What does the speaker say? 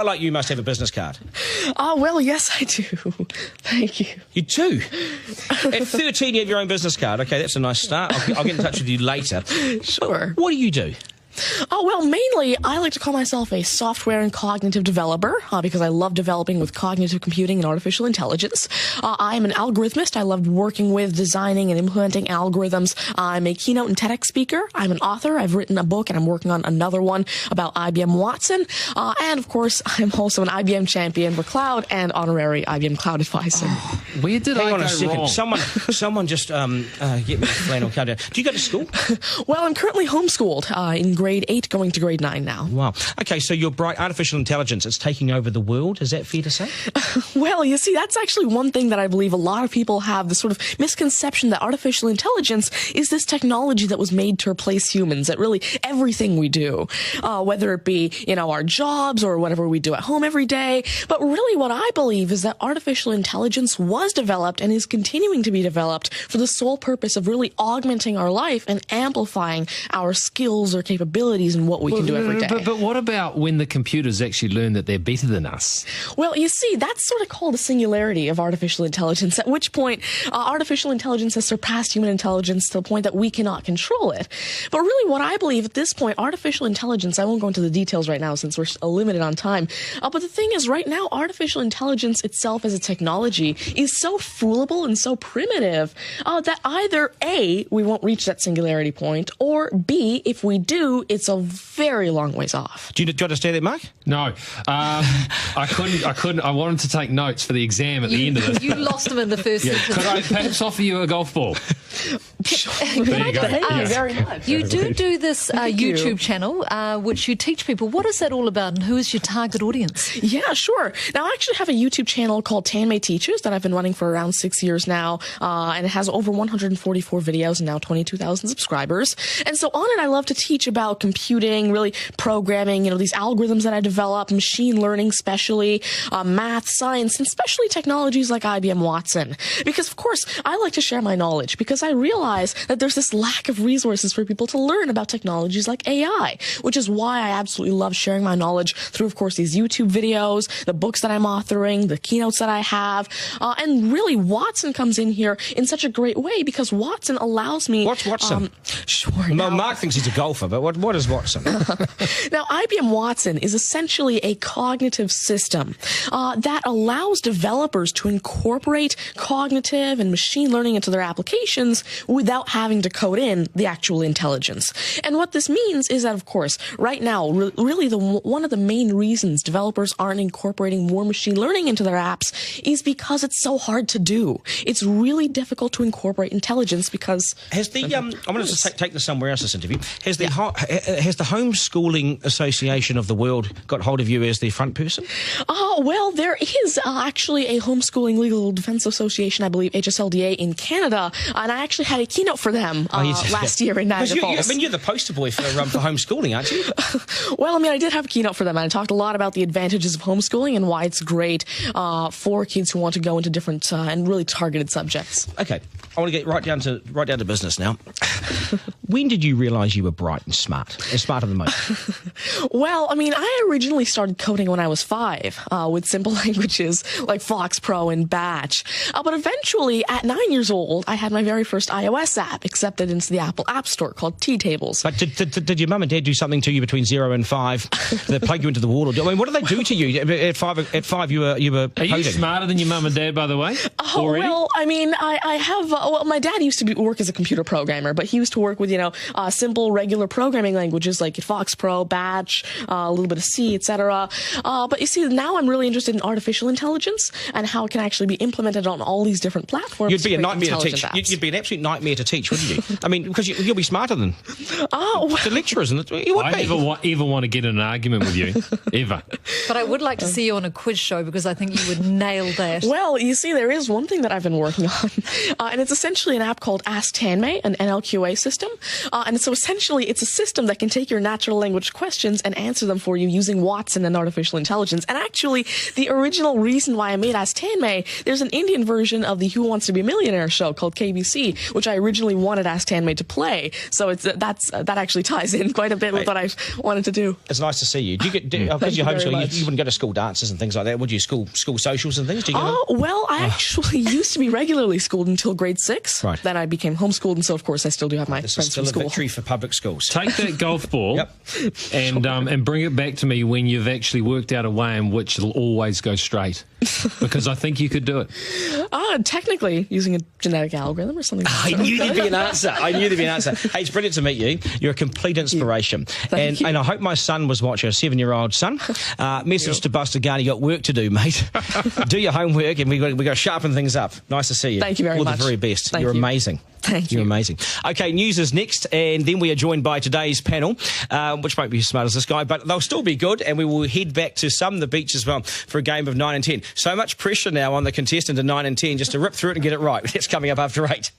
Like you must have a business card. Well, yes, I do. Thank you. You do? At 13, you have your own business card. OK, that's a nice start. I'll get in touch with you later. Sure. What do you do? Well, mainly, I like to call myself a software and cognitive developer because I love developing with cognitive computing and artificial intelligence. I'm an algorithmist. I love working with, designing, and implementing algorithms. I'm a keynote and TEDx speaker. I'm an author. I've written a book, and I'm working on another one about IBM Watson. And, of course, I'm also an IBM champion for cloud and honorary IBM cloud advisor. Where did I go wrong? Someone just get me a flannel card. Do you go to school? Well, I'm currently homeschooled in grade 8 going to grade 9 now. Wow. Okay, so your bright artificial intelligence, it's taking over the world. Is that fair to say? Well, you see, that's actually one thing that I believe a lot of people have, the sort of misconception that artificial intelligence is this technology that was made to replace humans at really everything we do, whether it be, our jobs or whatever we do at home every day. But really what I believe is that artificial intelligence was developed and is continuing to be developed for the sole purpose of really augmenting our life and amplifying our skills or capabilities and what we can do every day. But what about when the computers actually learn that they're better than us? Well, you see, that's sort of called a singularity of artificial intelligence, at which point artificial intelligence has surpassed human intelligence to the point that we cannot control it. But really what I believe at this point, artificial intelligence, I won't go into the details right now since we're limited on time, but the thing is right now, artificial intelligence itself as a technology is so foolable and so primitive that either A, we won't reach that singularity point, or B, if we do, it's a very long ways off. Do you understand that, Mark? No. I couldn't. I wanted to take notes for the exam at the end of this. You lost them in the first sentence. Could I perhaps offer you a golf ball? There you go. Thank you very much. You do this YouTube channel, which you teach people. What is that all about, and who is your target audience? Yeah, sure. Now, I actually have a YouTube channel called Tanmay Teaches that I've been running for around 6 years now, and it has over 144 videos and now 22,000 subscribers. And so on it, I love to teach about computing, really programming, these algorithms that I develop, machine learning especially, math, science, and especially technologies like IBM Watson. Because, of course, I like to share my knowledge because I realize that there's this lack of resources for people to learn about technologies like AI, which is why I absolutely love sharing my knowledge through, of course, these YouTube videos, the books that I'm authoring, the keynotes that I have, and really Watson comes in here in such a great way because Watson allows me... What's Watson? Sure. Mark thinks he's a golfer, but what is Watson? Now, IBM Watson is essentially a cognitive system that allows developers to incorporate cognitive and machine learning into their applications without having to code in the actual intelligence. And what this means is that, of course, right now, really one of the main reasons developers aren't incorporating more machine learning into their apps is because it's so hard to do. It's really difficult to incorporate intelligence because... Has the I'm going to take this somewhere else, this interview. Has the Homeschooling Association of the World got hold of you as their front person? Well, there is actually a Homeschooling Legal Defense Association, I believe, HSLDA in Canada, and I actually had a keynote for them last year in Niagara Falls. You're the poster boy for homeschooling, aren't you? Well, I did have a keynote for them, and I talked a lot about the advantages of homeschooling and why it's great for kids who want to go into different and really targeted subjects. Okay, I want to get right down to business now. When did you realise you were bright and smarter than most? Well, I originally started coding when I was 5 with simple languages like Fox Pro and Batch. But eventually, at 9 years old, I had my very first iOS app accepted into the Apple App Store called T-Tables. But did your mum and dad do something to you between 0 and 5 that plug you into the wall? What did they do to you? At five, you were Are you smarter than your mum and dad, by the way? Already? Well, I have... my dad used to work as a computer programmer, but he used to work with, simple, regular programming languages like Fox Pro, Batch, a little bit of C, etc. But you see, now I'm really interested in artificial intelligence and how it can actually be implemented on all these different platforms. You'd be a nightmare to teach. You'd be an absolute nightmare to teach, wouldn't you? Because you'll be smarter than the lecturers. You would I never want to get in an argument with you, ever. But I would like to see you on a quiz show because I think you would nail that. Well, you see, there is one thing that I've been working on, and it's essentially an app called Ask Tanmay, an NLQA system. And so essentially, it's a system system that can take your natural language questions and answer them for you using Watson and artificial intelligence. And actually, the original reason why I made Ask Tanmay, there's an Indian version of the Who Wants to Be a Millionaire show called KBC, which I originally wanted Ask Tanmay to play. So that actually ties in quite a bit with what I wanted to do. It's nice to see you. Do you get because you're homeschooling? You wouldn't go to school dances and things like that, would you? School socials and things? Do you Well, I actually used to be regularly schooled until grade 6. Right. Then I became homeschooled, and so of course I still do have my This friends is still from a school. victory for public schools. Take that golf ball Yep. and bring it back to me when you've actually worked out a way in which it'll always go straight. Because I think you could do it. Technically, using a genetic algorithm or something. I knew there'd be an answer. Hey, it's brilliant to meet you. You're a complete inspiration. Thank you. And I hope my son was watching, a 7-year-old son. Message to Buster Garner, you got work to do, mate. Do your homework, and we got to sharpen things up. Nice to see you. Thank you very All much. the very best. Thank You're you. amazing. Thank you. You're amazing. Okay, news is next, and then we are joined by today's panel, which won't be as smart as this guy, but they'll still be good, and we will head back to the beach as well for a game of 9 and 10. So much pressure now on the contestant in 9 and 10 just to rip through it and get it right. That's coming up after 8.